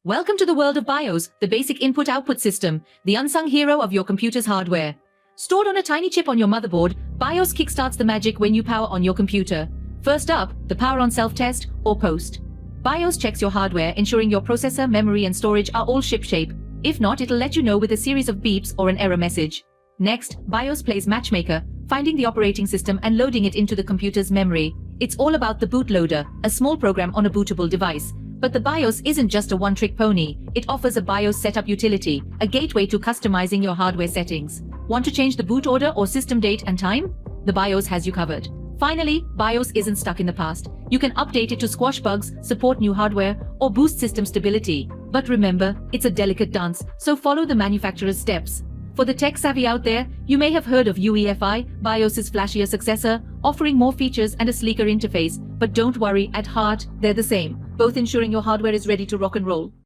Welcome to the world of BIOS, the basic input-output system, the unsung hero of your computer's hardware. Stored on a tiny chip on your motherboard, BIOS kickstarts the magic when you power on your computer. First up, the power on self-test or post. BIOS checks your hardware, ensuring your processor, memory and storage are all shipshape. If not, it'll let you know with a series of beeps or an error message. Next, BIOS plays Matchmaker, finding the operating system and loading it into the computer's memory. It's all about the bootloader, a small program on a bootable device. But the BIOS isn't just a one-trick pony. It offers a BIOS setup utility, a gateway to customizing your hardware settings. Want to change the boot order or system date and time? The BIOS has you covered. Finally, BIOS isn't stuck in the past. You can update it to squash bugs, support new hardware, or boost system stability. But remember, it's a delicate dance, so follow the manufacturer's steps. For the tech-savvy out there, you may have heard of UEFI, BIOS's flashier successor, offering more features and a sleeker interface. But don't worry, at heart, they're the same, both ensuring your hardware is ready to rock and roll.